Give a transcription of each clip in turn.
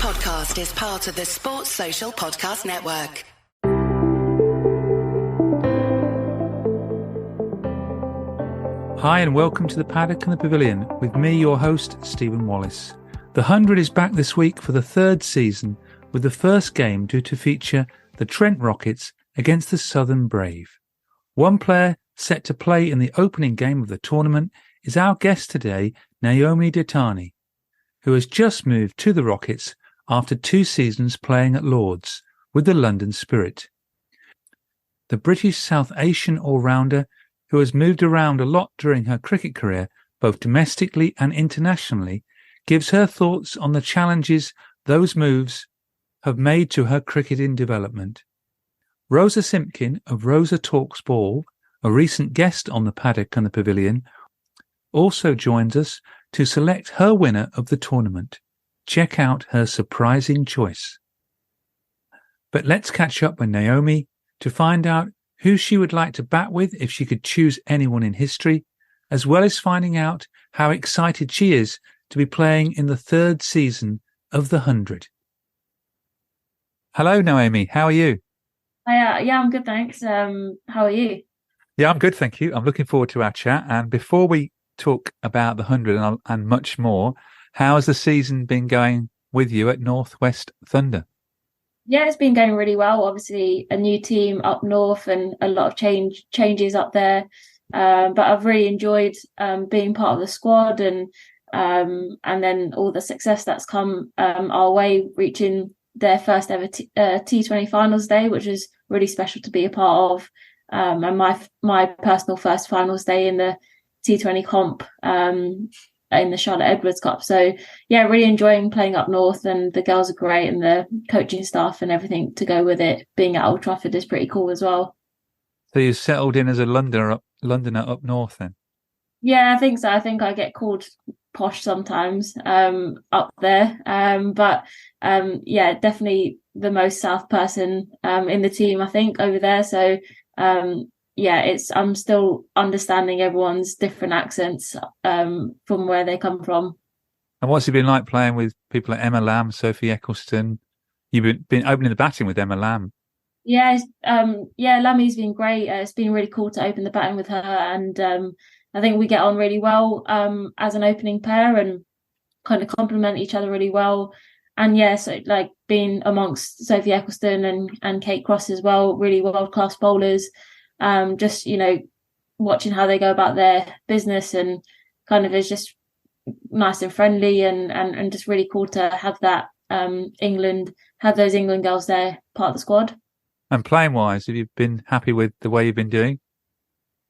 podcast is part of the Sports Social Podcast Network. Hi and welcome to the Paddock and the Pavilion with me, your host, Stephen Wallace. The 100 is back this week for the third season, with the first game due to feature the Trent Rockets against the Southern Brave. One player set to play in the opening game of the tournament is our guest today, Naomi Dattani, who has just moved to the Rockets after 2 seasons playing at Lord's with the London Spirit. The British South Asian all-rounder, who has moved around a lot during her cricket career, both domestically and internationally, gives her thoughts on the challenges those moves have made to her cricketing development. Rosa Simpkin of Rosa Talks Ball, a recent guest on the Paddock and the Pavilion, also joins us to select her winner of the tournament. Check out her surprising choice. But let's catch up with Naomi to find out who she would like to bat with if she could choose anyone in history, as well as finding out how excited she is to be playing in the third season of the 100. Hello, Naomi. How are you? Yeah, I'm good, thanks. How are you? Yeah, I'm good, thank you. I'm looking forward to our chat. And before we talk about the 100 and much more, how has the season been going with you at Northwest Thunder? Yeah, it's been going really well. Obviously, a new team up north and a lot of changes up there. But I've really enjoyed being part of the squad and then all the success that's come our way, reaching their first ever T20 finals day, which is really special to be a part of. And my personal first finals day in the T20 comp in the Charlotte Edwards Cup. So yeah, really enjoying playing up north, and the girls are great, and the coaching staff and everything to go with it. Being at Old Trafford is pretty cool as well. So you settled in as a Londoner up north then? Yeah, I think so. I think I get called posh sometimes up there. But yeah, definitely the most South person in the team, I think, over there. So yeah, I'm still understanding everyone's different accents from where they come from. And what's it been like playing with people like Emma Lamb, Sophie Eccleston? You've been opening the batting with Emma Lamb. Yeah, Lammy's been great. It's been really cool to open the batting with her, and I think we get on really well as an opening pair and kind of complement each other really well. And yeah, so like being amongst Sophie Eccleston and Kate Cross as well, really world-class bowlers. Just, watching how they go about their business and kind of is just nice and friendly and just really cool to have that those England girls there, part of the squad. And playing wise, have you been happy with the way you've been doing?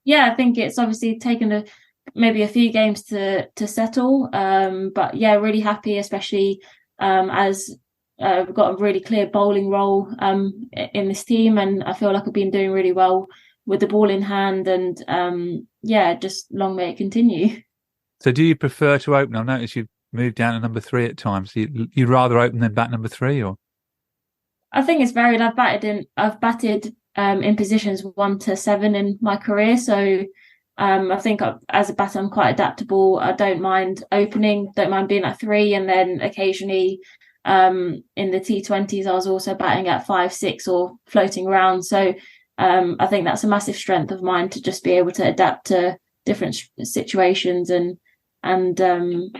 Yeah, I think it's obviously taken maybe a few games to settle. But yeah, really happy, especially as we've got a really clear bowling role in this team, and I feel like I've been doing really well with the ball in hand, and yeah, just long may it continue. So do you prefer to open? I've noticed you've moved down to number 3 at times. You'd rather open than bat number 3, or? I think it's varied. I've batted in positions 1 to 7 in my career, so I think as a batter I'm quite adaptable. I don't mind opening, don't mind being at 3, and then occasionally in the T20s I was also batting at 5, 6 or floating around. So I think that's a massive strength of mine, to just be able to adapt to different situations and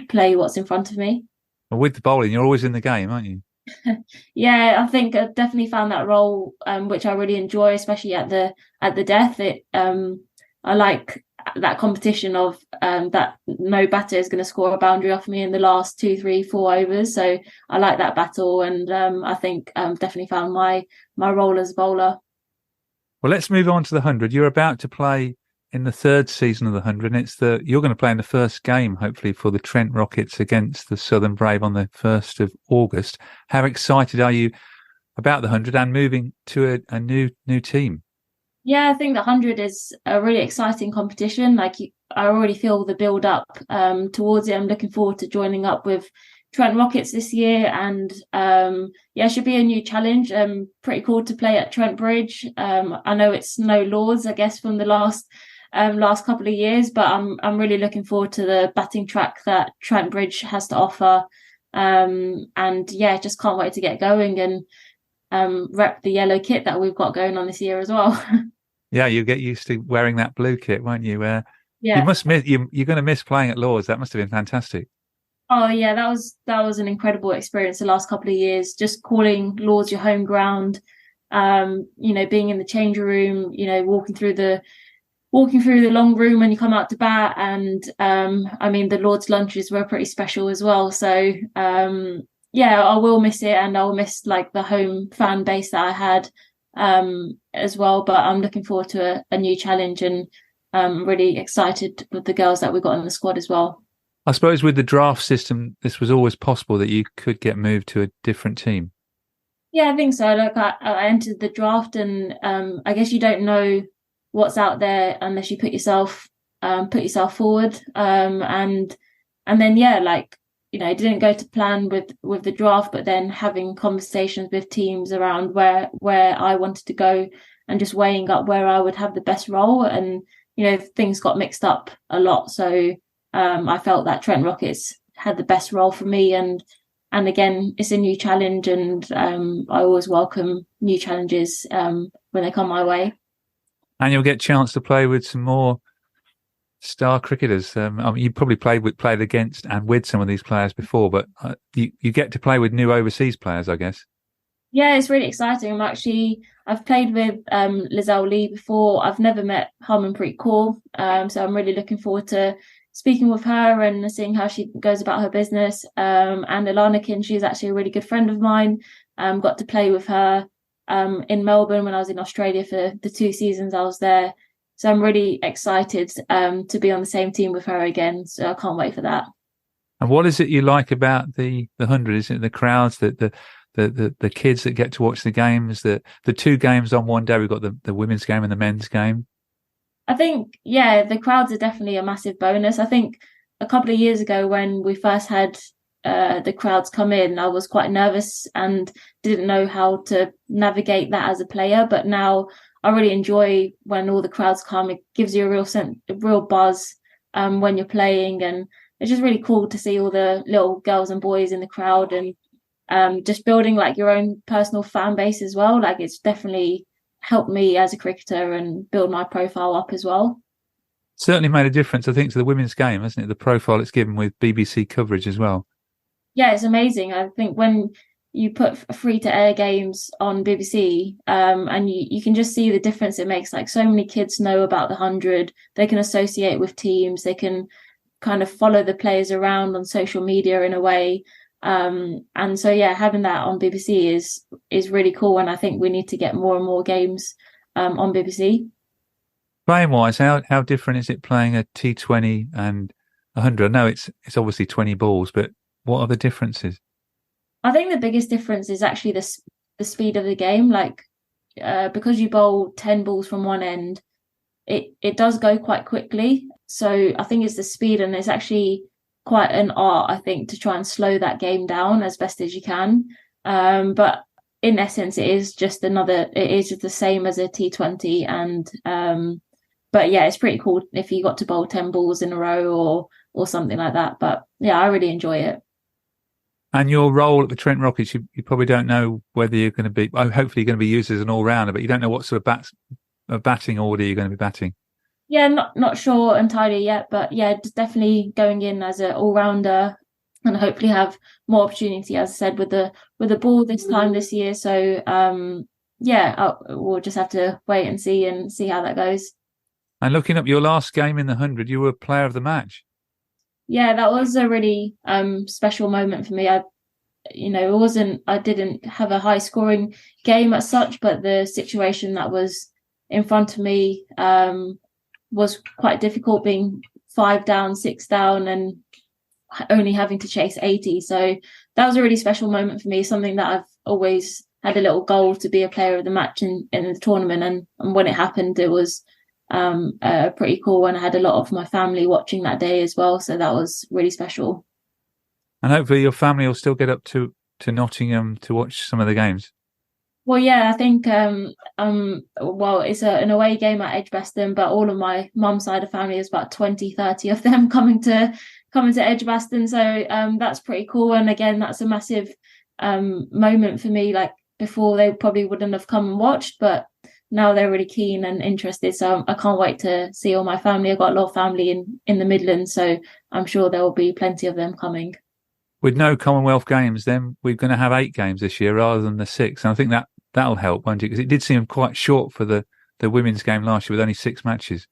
play what's in front of me. Well, with the bowling, you're always in the game, aren't you? Yeah, I think I've definitely found that role, which I really enjoy, especially at the death. I like that competition of that no batter is going to score a boundary off me in the last 2, 3, 4 overs. So I like that battle, and I think definitely found my role as a bowler. Well, let's move on to the 100. You're about to play in the third season of the 100, and you're going to play in the first game, hopefully, for the Trent Rockets against the Southern Brave on the 1st of August. How excited are you about the 100 and moving to a new team? Yeah, I think the 100 is a really exciting competition. I already feel the build up towards it. I'm looking forward to joining up with Trent Rockets this year, and yeah, it should be a new challenge. Pretty cool to play at Trent Bridge. I know it's no Lords, I guess, from the last couple of years, but I'm really looking forward to the batting track that Trent Bridge has to offer. And yeah, just can't wait to get going and rep the yellow kit that we've got going on this year as well. Yeah, you get used to wearing that blue kit, won't you? You Yeah. must miss you're going to miss playing at Lords. That must have been fantastic. Oh yeah, that was an incredible experience the last couple of years. Just calling Lords your home ground, being in the change room, walking through the long room when you come out to bat, and I mean the Lords lunches were pretty special as well. So yeah, I will miss it, and I'll miss like the home fan base that I had as well. But I'm looking forward to a new challenge, and really excited with the girls that we got in the squad as well. I suppose with the draft system, this was always possible that you could get moved to a different team. Yeah, I think so. Like I entered the draft, and I guess you don't know what's out there unless you put yourself forward. And then yeah, like it didn't go to plan with the draft, but then having conversations with teams around where I wanted to go, and just weighing up where I would have the best role, and things got mixed up a lot. So I felt that Trent Rockets had the best role for me, and again, it's a new challenge, and I always welcome new challenges when they come my way. And you'll get a chance to play with some more star cricketers. I mean, you probably played against and with some of these players before, but you get to play with new overseas players, I guess. Yeah, it's really exciting. I've played with Lizelle Lee before. I've never met Harmanpreet Kaur, so I'm really looking forward to speaking with her and seeing how she goes about her business. And Ilana Kin, she's actually a really good friend of mine. Got to play with her in Melbourne when I was in Australia for the 2 seasons I was there. So I'm really excited to be on the same team with her again. So I can't wait for that. And what is it you like about the 100? Is it the crowds, the kids that get to watch the games, the 2 games on one day? We've got the women's game and the men's game. I think, yeah, the crowds are definitely a massive bonus. I think a couple of years ago when we first had the crowds come in, I was quite nervous and didn't know how to navigate that as a player. But now I really enjoy when all the crowds come. It gives you a real buzz when you're playing, and it's just really cool to see all the little girls and boys in the crowd, and just building like your own personal fan base as well. Like it's definitely helped me as a cricketer and build my profile up as well. Certainly made a difference, I think, to the women's game, hasn't it? The profile it's given with BBC coverage as well. Yeah, it's amazing. I think when you put free to air games on BBC, and you can just see the difference it makes. Like so many kids know about the 100, they can associate with teams, they can kind of follow the players around on social media in a way. And so yeah, having that on BBC is really cool, and I think we need to get more and more games on BBC. Playing wise, how different is it playing a T20 and 100? I know it's obviously 20 balls, but what are the differences? I think the biggest difference is actually the speed of the game. Like because you bowl 10 balls from one end, it does go quite quickly. So I think it's the speed, and it's actually quite an art, I think, to try and slow that game down as best as you can. But in essence, it is just the same as a T20. And but yeah, it's pretty cool if you got to bowl 10 balls in a row or something like that. But yeah, I really enjoy it. And your role at the Trent Rockets, you probably don't know whether you're going to be, hopefully you're going to be used as an all-rounder, but you don't know what sort of batting order you're going to be batting. Yeah, not sure entirely yet, but yeah, definitely going in as an all-rounder, and hopefully have more opportunity, as I said, with the ball this time this year. So yeah, we'll just have to wait and see how that goes. And looking up your last game in the 100, you were player of the match. Yeah, that was a really special moment for me. I didn't have a high scoring game as such, but the situation that was in front of me was quite difficult, being 5 down, 6 down, and only having to chase 80. So that was a really special moment for me, something that I've always had a little goal to be a player of the match in the tournament. And when it happened, it was pretty cool. And I had a lot of my family watching that day as well. So that was really special. And hopefully your family will still get up to Nottingham to watch some of the games. Well, yeah, I think it's an away game at Edgbaston, but all of my mum's side of family is about 20, 30 of them coming to coming to Edgbaston. So that's pretty cool. And again, that's a massive moment for me. Like before, they probably wouldn't have come and watched, but now they're really keen and interested. So I can't wait to see all my family. I've got a lot of family in the Midlands, so I'm sure there will be plenty of them coming. With no Commonwealth Games, then we're going to have 8 games this year rather than the 6. And I think that'll help, won't it? Because it did seem quite short for the women's game last year with only 6 matches.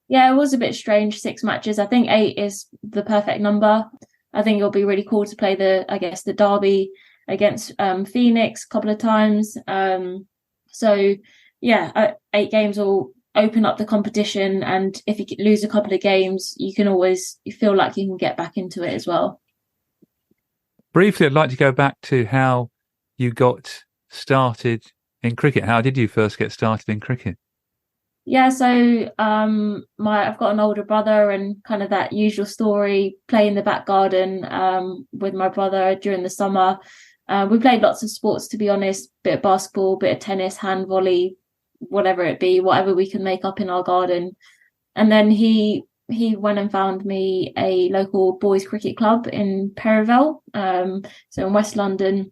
Yeah, it was a bit strange, 6 matches. I think 8 is the perfect number. I think it'll be really cool to play the derby against Phoenix a couple of times. So yeah, 8 games will open up the competition, and if you lose a couple of games, you feel like you can get back into it as well. Briefly, I'd like to go back to how you got started in cricket. How did you first get started in cricket? Yeah, so I've got an older brother, and kind of that usual story, play in the back garden with my brother during the summer. We played lots of sports, to be honest, bit of basketball, bit of tennis, hand volley, whatever it be, whatever we can make up in our garden. And then he went and found me a local boys cricket club in Perivale, so in West London,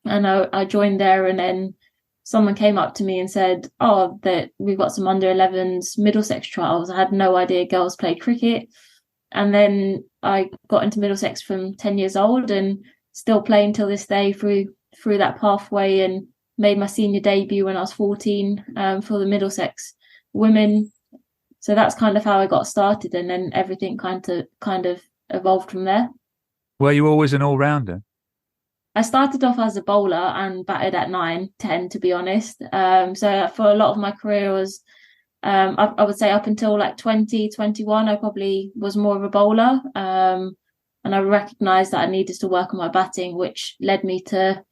and I joined there. And then someone came up to me and said, that we've got some under 11s Middlesex trials. I had no idea girls played cricket. And then I got into Middlesex from 10 years old and still playing till this day through that pathway, and made my senior debut when I was 14 for the Middlesex women. So that's kind of how I got started, and then everything kind of evolved from there. Were you always an all-rounder? I started off as a bowler and batted at 9, 10, to be honest. So for a lot of my career was, I would say up until like 20, 21, I probably was more of a bowler. And I recognised that I needed to work on my batting, which led me to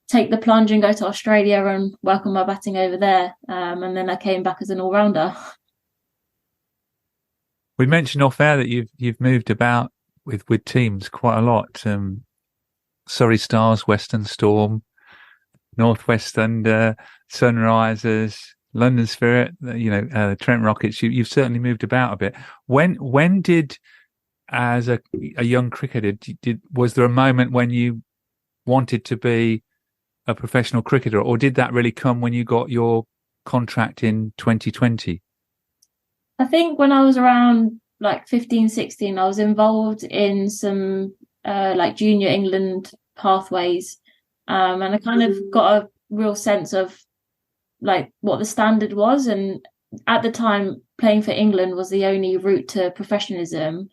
take the plunge and go to Australia and work on my batting over there. And then I came back as an all-rounder. We mentioned off air that you've moved about with teams quite a lot. Surrey Stars, Western Storm, Northwest Thunder, Sunrisers, London Spirit, Trent Rockets. You've certainly moved about a bit. When did, as a young cricketer, was there a moment when you wanted to be a professional cricketer, or did that really come when you got your contract in 2020? I think when I was around like 15, 16, I was involved in some like junior England pathways, and I kind of got a real sense of like what the standard was. And at the time, playing for England was the only route to professionalism.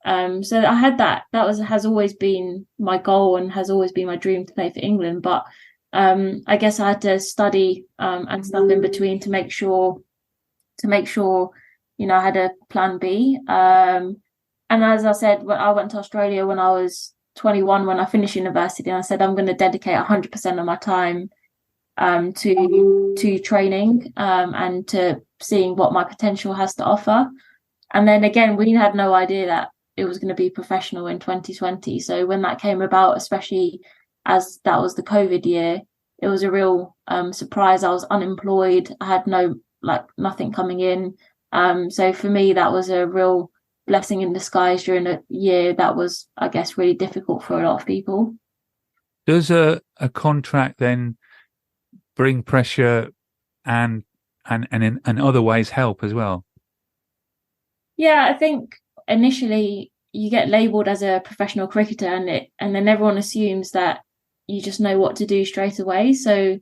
So I had that has always been my goal and has always been my dream to play for England. But I guess I had to study and stuff in between to make sure I had a plan B. And as I said, when I went to Australia when I was 21, when I finished university, and I said I'm going to dedicate 100% of my time to training and to seeing what my potential has to offer. And then again, we had no idea that it was going to be professional in 2020. So when that came about, especially as that was the COVID year, it was a real surprise. I was unemployed. I had nothing coming in. So for me, that was a real blessing in disguise during a year that was, I guess, really difficult for a lot of people. Does a contract then bring pressure and in other ways help as well? Yeah, I think initially you get labelled as a professional cricketer, and then everyone assumes that you just know what to do straight away. So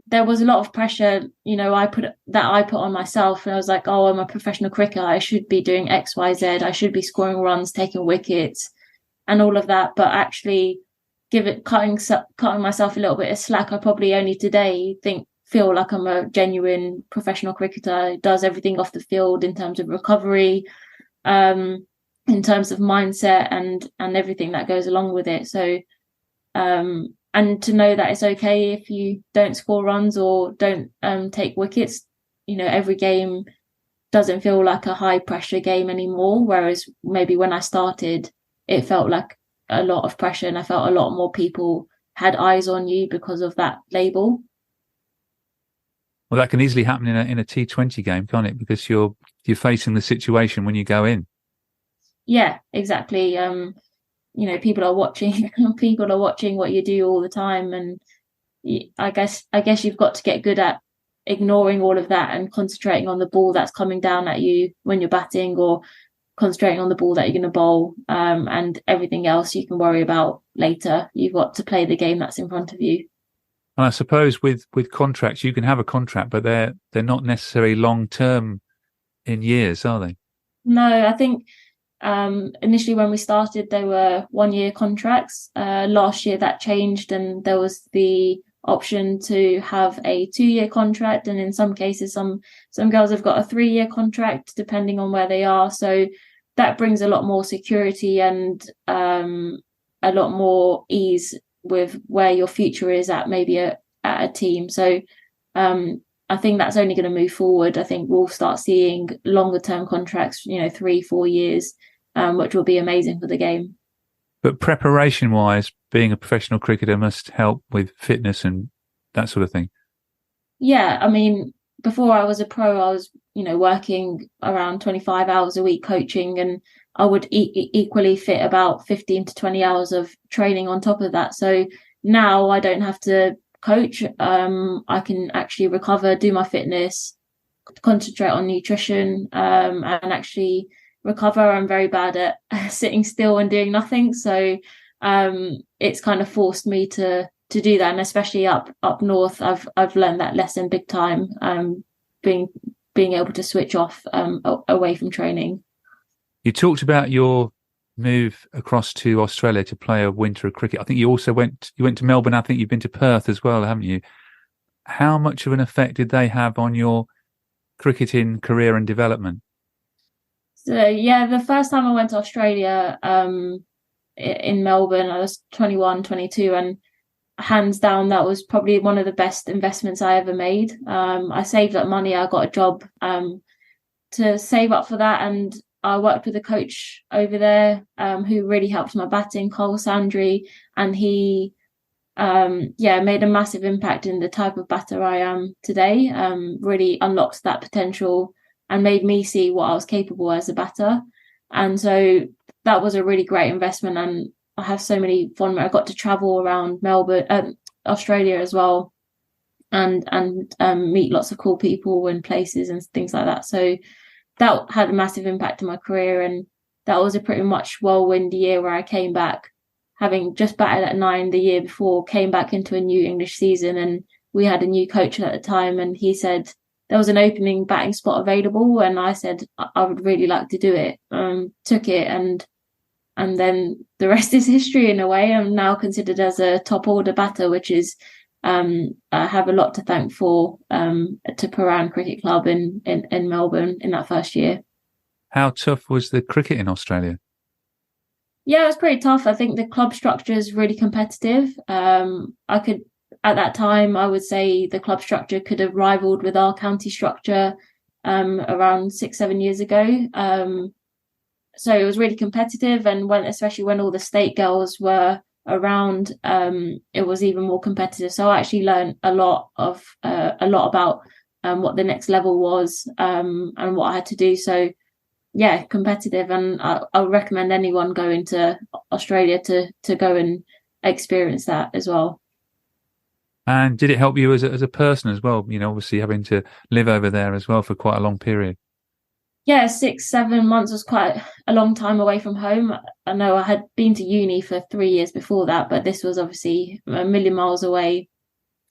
there was a lot of pressure, I put on myself, and I was like, I'm a professional cricketer. I should be doing X, Y, Z. I should be scoring runs, taking wickets, and all of that. But actually, cutting myself a little bit of slack. I probably only today feel like I'm a genuine professional cricketer. Does everything off the field in terms of recovery, in terms of mindset, and everything that goes along with it. So. And to know that it's okay if you don't score runs or don't take wickets. Every game doesn't feel like a high pressure game anymore. Whereas maybe when I started, it felt like a lot of pressure, and I felt a lot more people had eyes on you because of that label. Well, that can easily happen in a T20 game, can't it? Because you're facing the situation when you go in. Yeah, exactly. People are watching. People are watching what you do all the time, and I guess you've got to get good at ignoring all of that and concentrating on the ball that's coming down at you when you're batting, or concentrating on the ball that you're going to bowl, and everything else you can worry about later. You've got to play the game that's in front of you. And I suppose with contracts, you can have a contract, but they're not necessarily long term in years, are they? No, I think initially when we started, they were 1 year contracts. Last year that changed, and there was the option to have a 2 year contract, and in some cases, some girls have got a 3 year contract, depending on where they are. So that brings a lot more security and a lot more ease with where your future is at, maybe at a team. So I think that's only going to move forward. I think we'll start seeing longer term contracts, 3-4 years, which will be amazing for the game. But preparation wise, being a professional cricketer must help with fitness and that sort of thing. Yeah, I mean, before I was a pro, I was, working around 25 hours a week coaching, and I would equally fit about 15 to 20 hours of training on top of that. So now I don't have to coach. I can actually recover, do my fitness, concentrate on nutrition, and actually recover. I'm very bad at sitting still and doing nothing. So it's kind of forced me to do that, and especially up north, I've learned that lesson big time. Being able to switch off away from training. You talked about your move across to Australia to play a winter of cricket. I think you also went to Melbourne. I think you've been to Perth as well, haven't you? How much of an effect did they have on your cricketing career and development? So yeah, the first time I went to Australia, in Melbourne, I was 21, 22, and hands down, that was probably one of the best investments I ever made. I saved up money. I got a job to save up for that, and I worked with a coach over there who really helped my batting, Cole Sandry, and he made a massive impact in the type of batter I am today. Really unlocked that potential and made me see what I was capable as a batter. And so that was a really great investment, and I have so many fond. I got to travel around Melbourne, Australia as well, and meet lots of cool people and places and things like that. So that had a massive impact on my career, and that was a pretty much whirlwind year where I came back, having just batted at 9 the year before, came back into a new English season, and we had a new coach at the time, and he said there was an opening batting spot available, and I said I would really like to do it. Took it, and then the rest is history in a way. I'm now considered as a top order batter, which is I have a lot to thank for to Paran Cricket Club in Melbourne in that first year. How tough was the cricket in Australia? Yeah, it was pretty tough. I think the club structure is really competitive. At that time, I would say the club structure could have rivaled with our county structure around 6-7 years ago. So it was really competitive, and especially when all the state girls were around, it was even more competitive. So I actually learned a lot about what the next level was, and what I had to do. So yeah, competitive, and I would recommend anyone going to Australia to go and experience that as well. And did it help you as a person as well? Obviously having to live over there as well for quite a long period. Yeah, 6-7 months was quite a long time away from home. I know I had been to uni for 3 years before that, but this was obviously a million miles away.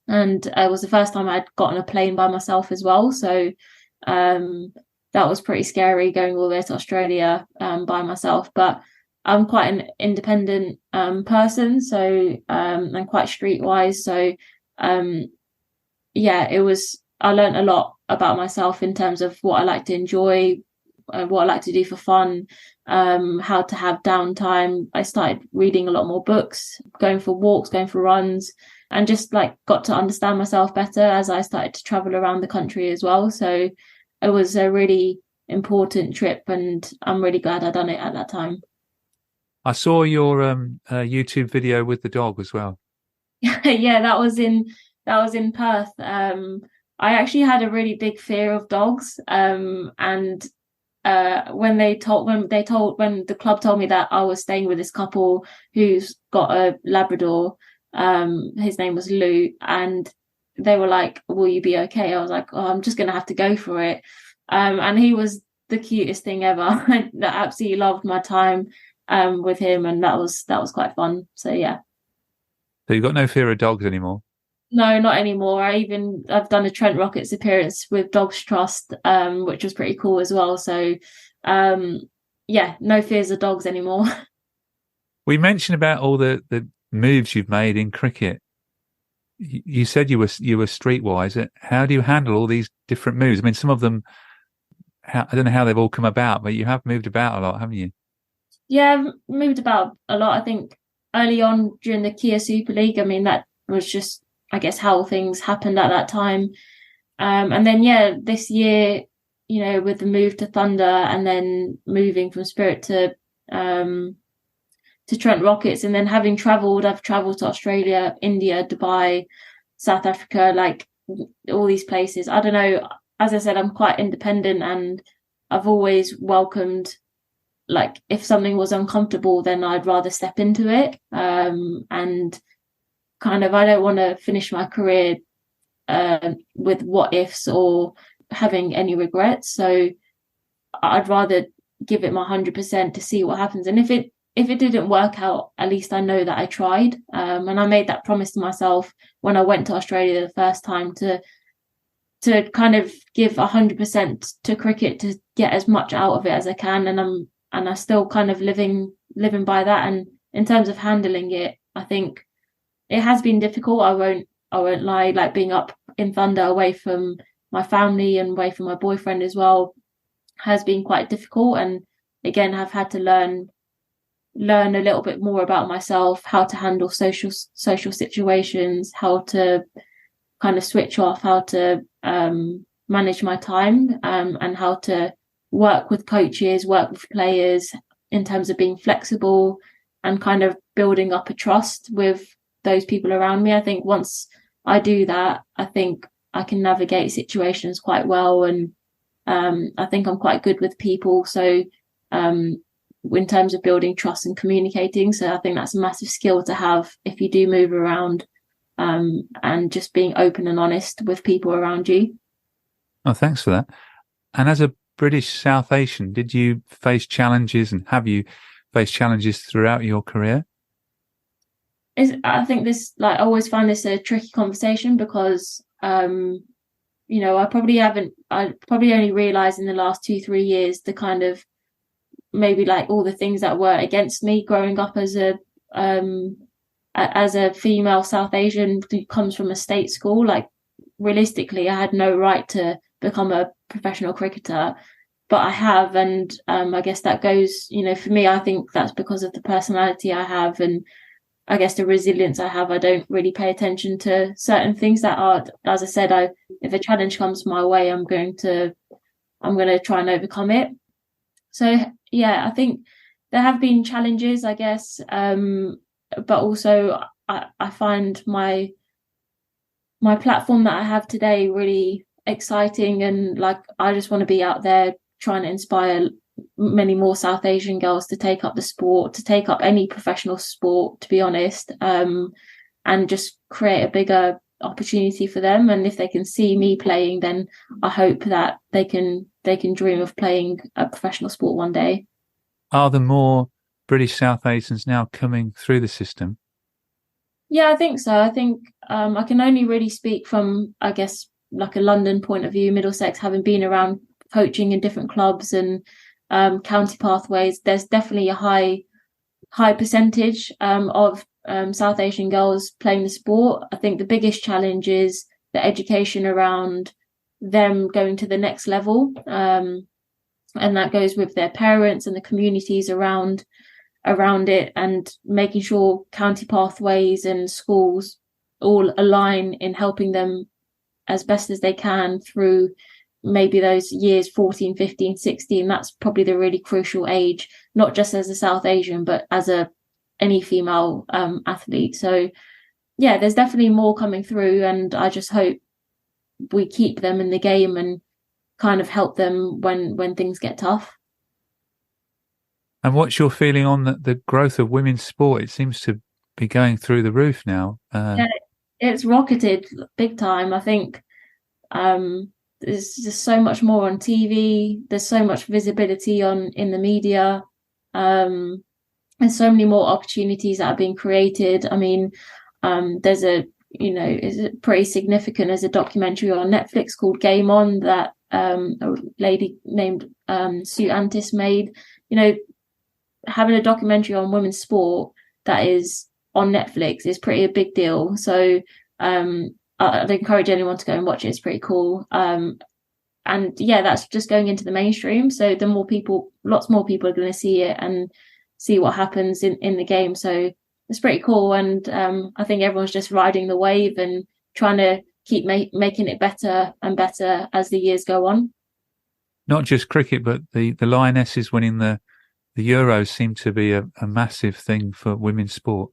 And it was the first time I'd gotten a plane by myself as well. So that was pretty scary, going all the way to Australia by myself. But I'm quite an independent person, so I'm quite streetwise. So it was. I learned a lot about myself in terms of what I like to enjoy, what I like to do for fun, how to have downtime. I started reading a lot more books, going for walks, going for runs, and just got to understand myself better as I started to travel around the country as well. So it was a really important trip, and I'm really glad I done it at that time. I saw your YouTube video with the dog as well. Yeah, that was in Perth. I actually had a really big fear of dogs, and when the club told me that I was staying with this couple who's got a Labrador, his name was Lou, and they were like, "Will you be okay?" I was like, "Oh, I'm just gonna have to go for it." And he was the cutest thing ever. I absolutely loved my time with him, and that was quite fun. So yeah. So you've got no fear of dogs anymore? No, not anymore. I've done a Trent Rockets appearance with Dogs Trust, which was pretty cool as well. So, yeah, no fears of dogs anymore. We mentioned about all the moves you've made in cricket. You said you were streetwise. How do you handle all these different moves? I mean, some of them, I don't know how they've all come about, but you have moved about a lot, haven't you? Yeah, I've moved about a lot. I think early on during the Kia Super League, I mean, that was just, I guess, how things happened at that time. And then, yeah, this year, with the move to Thunder and then moving from Spirit to Trent Rockets, and then I've travelled to Australia, India, Dubai, South Africa, like all these places. I don't know. As I said, I'm quite independent, and I've always welcomed, like, if something was uncomfortable, then I'd rather step into it. And kind of, I don't want to finish my career with what ifs or having any regrets. So I'd rather give it my 100% to see what happens. And if it didn't work out, at least I know that I tried. And I made that promise to myself when I went to Australia the first time to kind of give 100% to cricket, to get as much out of it as I can. And I'm still kind of living by that. And in terms of handling it, I think it has been difficult. I won't lie. Like, being up in Thunder, away from my family and away from my boyfriend as well, has been quite difficult. And again, I've had to learn a little bit more about myself, how to handle social situations, how to kind of switch off, how to manage my time, and how to work with coaches, work with players in terms of being flexible and kind of building up a trust with those people around me. I think once I do that, I think I can navigate situations quite well, and I think I'm quite good with people. So in terms of building trust and communicating, so I think that's a massive skill to have if you do move around, and just being open and honest with people around you. Oh, thanks for that. And as a British South Asian, did you face challenges, and have you faced challenges throughout your career? I think this, like, I always find this a tricky conversation because, I probably only realised in the last 2-3 years the kind of, maybe, like, all the things that were against me growing up as a female South Asian who comes from a state school. Like, realistically, I had no right to become a professional cricketer, but I have. And I guess that goes, for me, I think that's because of the personality I have, and I guess the resilience I have. I don't really pay attention to certain things that are, as I said, if a challenge comes my way, I'm going to try and overcome it. So yeah, I think there have been challenges, I guess, but also I find my platform that I have today really exciting, and, like, I just want to be out there trying to inspire many more South Asian girls to take up the sport, to take up any professional sport, to be honest, and just create a bigger opportunity for them. And if they can see me playing, then I hope that they can dream of playing a professional sport one day. Are there more British South Asians now coming through the system? Yeah, I think so. I think I can only really speak from, I guess, like a London point of view, Middlesex, having been around coaching in different clubs and county pathways. There's definitely a high percentage of South Asian girls playing the sport. I think the biggest challenge is the education around them going to the next level, and that goes with their parents and the communities around it, and making sure county pathways and schools all align in helping them as best as they can through maybe those years 14, 15, 16. That's probably the really crucial age, not just as a South Asian, but as any female athlete. So yeah, there's definitely more coming through, and I just hope we keep them in the game and kind of help them when things get tough. And what's your feeling on the growth of women's sport? It seems to be going through the roof now. Yeah, it's rocketed big time. I think there's just so much more on TV. There's so much visibility in the media. There's so many more opportunities that are being created. I mean, there's is pretty significant. There's a documentary on Netflix called Game On that a lady named Sue Antis made. Having a documentary on women's sport that is on Netflix is pretty a big deal. So I'd encourage anyone to go and watch it. It's pretty cool. And yeah, that's just going into the mainstream. So lots more people are going to see it and see what happens in the game. So it's pretty cool. And I think everyone's just riding the wave and trying to keep making it better and better as the years go on. Not just cricket, but the Lionesses winning the Euros seem to be a massive thing for women's sport.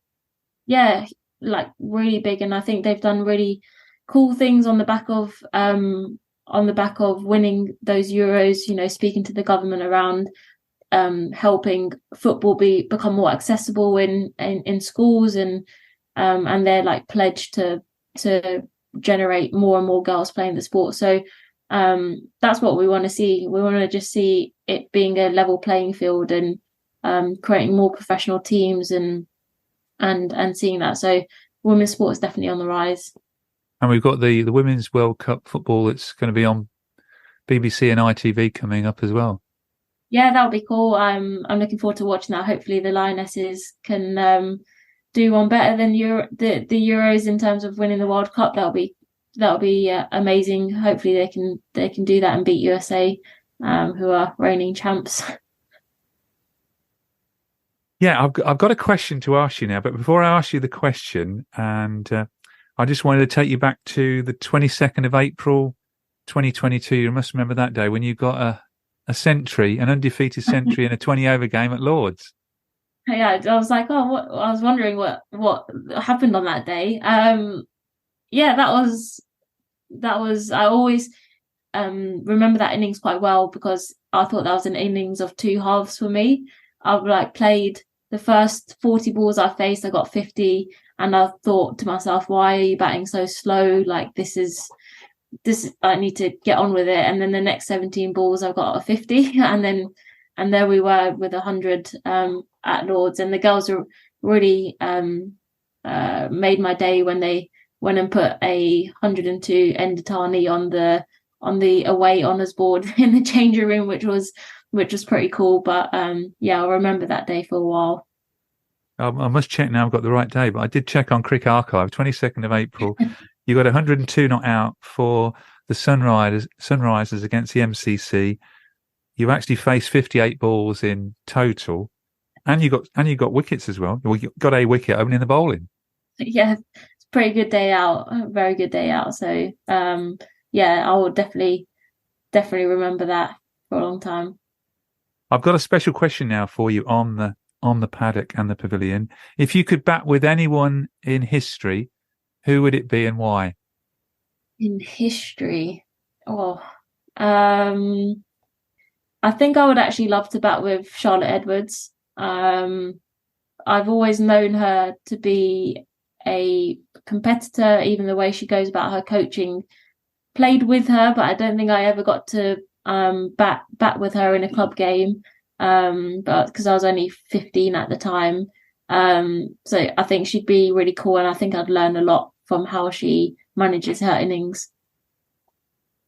Yeah, like really big. And I think they've done really cool things on the back of winning those Euros, speaking to the government around helping football become more accessible in schools, and they're like pledged to generate more and more girls playing the sport. So that's what we want to see. We want to just see it being a level playing field and creating more professional teams and seeing that. So women's sport is definitely on the rise. And we've got the Women's World Cup football that's going to be on BBC and ITV coming up as well. Yeah, that'll be cool. I'm looking forward to watching that. Hopefully the Lionesses can do one better than the Euros in terms of winning the World Cup. That'll be amazing. Hopefully they can do that and beat USA, who are reigning champs. Yeah, I've got a question to ask you now, but before I ask you the question, and I just wanted to take you back to the 22nd of April, 2022. You must remember that day when you got a century, an undefeated century in a 20-over game at Lord's. Yeah, I was like, I was wondering what happened on that day. Yeah, that was. I always remember that innings quite well because I thought that was an innings of two halves for me. I've played the first 40 balls I faced, I got 50, and I thought to myself, why are you batting so slow? Like this I need to get on with it. And then the next 17 balls I got a 50, and there we were with 100 at Lord's, and the girls were really made my day when they went and put a 102 Dattani on the away honours board in the changing room, which was pretty cool. But yeah, I'll remember that day for a while. I must check now I've got the right day, but I did check on Cricket Archive, 22nd of April. You got 102 not out for the Sunrisers against the MCC. You actually faced 58 balls in total, and you got wickets as well. You got a wicket opening the bowling. Yeah, it's a pretty good day out, a very good day out. So yeah, I will definitely remember that for a long time. I've got a special question now for you on the paddock and the pavilion. If you could bat with anyone in history, who would it be and why? In history? I think I would actually love to bat with Charlotte Edwards. I've always known her to be a competitor, even the way she goes about her coaching. Played with her, but I don't think I ever got to bat with her in a club game, but because I was only 15 at the time. So I think she'd be really cool, and I think I'd learn a lot from how she manages her innings.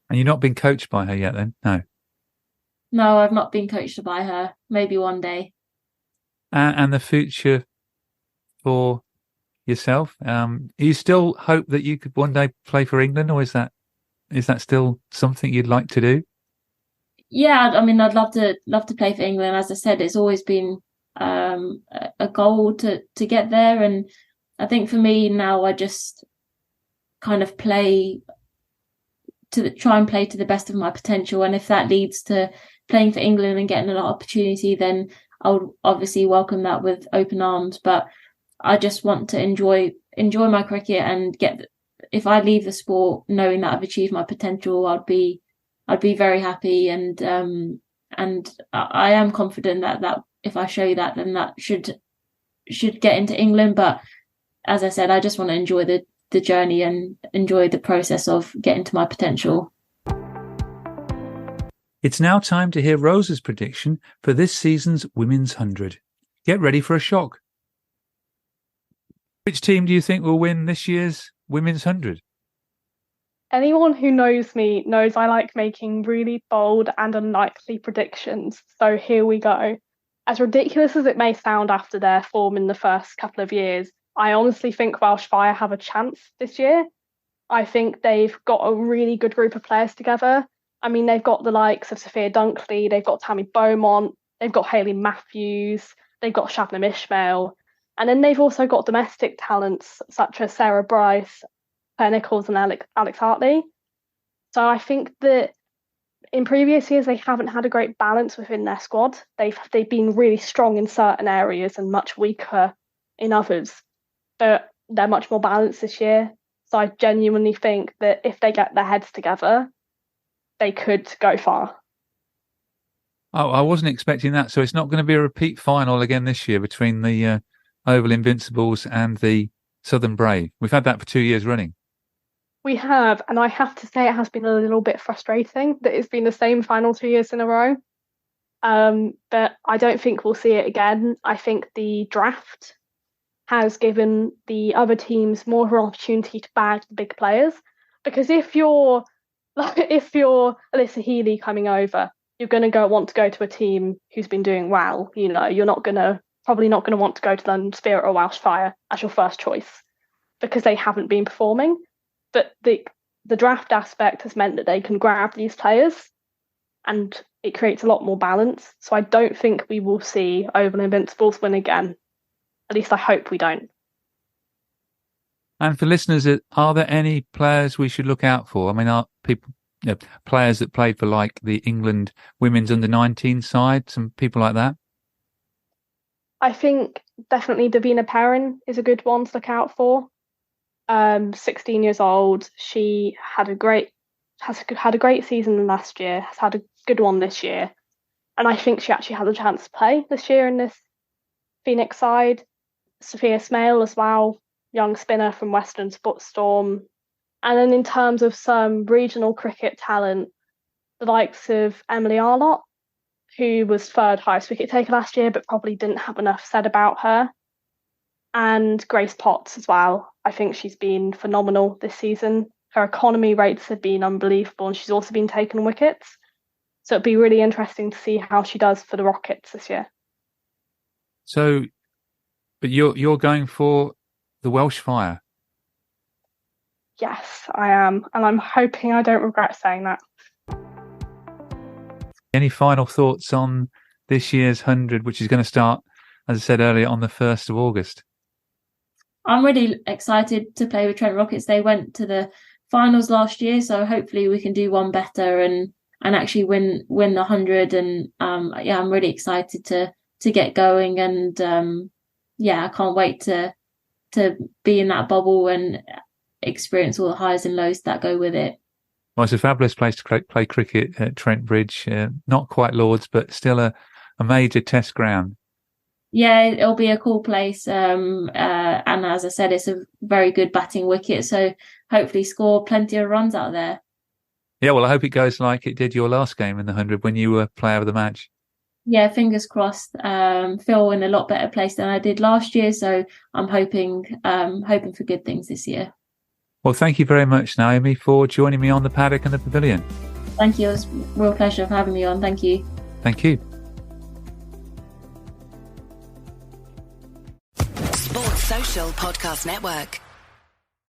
And you've not been coached by her yet then? No, I've not been coached by her. Maybe one day. And the future for yourself? You still hope that you could one day play for England, or is that still something you'd like to do? Yeah, I mean, I'd love to play for England. As I said, it's always been a goal to get there, and I think for me now, I just kind of try and play to the best of my potential. And if that leads to playing for England and getting an opportunity, then I would obviously welcome that with open arms. But I just want to enjoy my cricket and if I leave the sport knowing that I've achieved my potential, I'd be I'd be very happy, and I am confident that if I show that, then that should get into England. But as I said, I just want to enjoy the journey and enjoy the process of getting to my potential. It's now time to hear Rosa's prediction for this season's Women's 100. Get ready for a shock. Which team do you think will win this year's Women's 100? Anyone who knows me knows I like making really bold and unlikely predictions. So here we go. As ridiculous as it may sound after their form in the first couple of years, I honestly think Welsh Fire have a chance this year. I think they've got a really good group of players together. I mean, they've got the likes of Sophia Dunkley, they've got Tammy Beaumont, they've got Hayley Matthews, they've got Shabnam Ishmael. And then they've also got domestic talents such as Sarah Bryce, Claire Nichols and Alex Hartley. So I think that in previous years, they haven't had a great balance within their squad. They've been really strong in certain areas and much weaker in others. But they're much more balanced this year. So I genuinely think that if they get their heads together, they could go far. Oh, I wasn't expecting that. So it's not going to be a repeat final again this year between the Oval Invincibles and the Southern Brave. We've had that for 2 years running. We have, and I have to say it has been a little bit frustrating that it's been the same final 2 years in a row. But I don't think we'll see it again. I think the draft has given the other teams more of an opportunity to bag the big players. Because if you're Alyssa Healy coming over, you're going to want to go to a team who's been doing well. You know, you're probably not going to want to go to London Spirit or Welsh Fire as your first choice because they haven't been performing. But the draft aspect has meant that they can grab these players and it creates a lot more balance. So I don't think we will see Oval Invincibles win again. At least I hope we don't. And for listeners, are there any players we should look out for? I mean, are people, players that played for like the England women's under-19 side, some people like that? I think definitely Davina Perrin is a good one to look out for. 16 years old. She had a great season last year, has had a good one this year. And I think she actually has a chance to play this year in this Phoenix side. Sophia Smale as well, young spinner from Western Sports Storm. And then in terms of some regional cricket talent, the likes of Emily Arlott, who was third highest wicket taker last year, but probably didn't have enough said about her. And Grace Potts as well. I think she's been phenomenal this season. Her economy rates have been unbelievable, and she's also been taking wickets. So it'd be really interesting to see how she does for the Rockets this year. So, but you're going for the Welsh Fire? Yes, I am. And I'm hoping I don't regret saying that. Any final thoughts on this year's 100, which is going to start, as I said earlier, on the 1st of August? I'm really excited to play with Trent Rockets. They went to the finals last year, so hopefully we can do one better and actually win the 100. And I'm really excited to get going. And I can't wait to be in that bubble and experience all the highs and lows that go with it. Well, it's a fabulous place to play cricket at Trent Bridge. Not quite Lords, but still a major test ground. Yeah, it'll be a cool place. And as I said, it's a very good batting wicket. So hopefully score plenty of runs out there. Yeah, well, I hope it goes like it did your last game in the 100 when you were player of the match. Yeah, fingers crossed. Feel in a lot better place than I did last year. So I'm hoping for good things this year. Well, thank you very much, Naomi, for joining me on the Paddock and the Pavilion. Thank you. It was a real pleasure of having me on. Thank you. Thank you. Sports Social Podcast Network.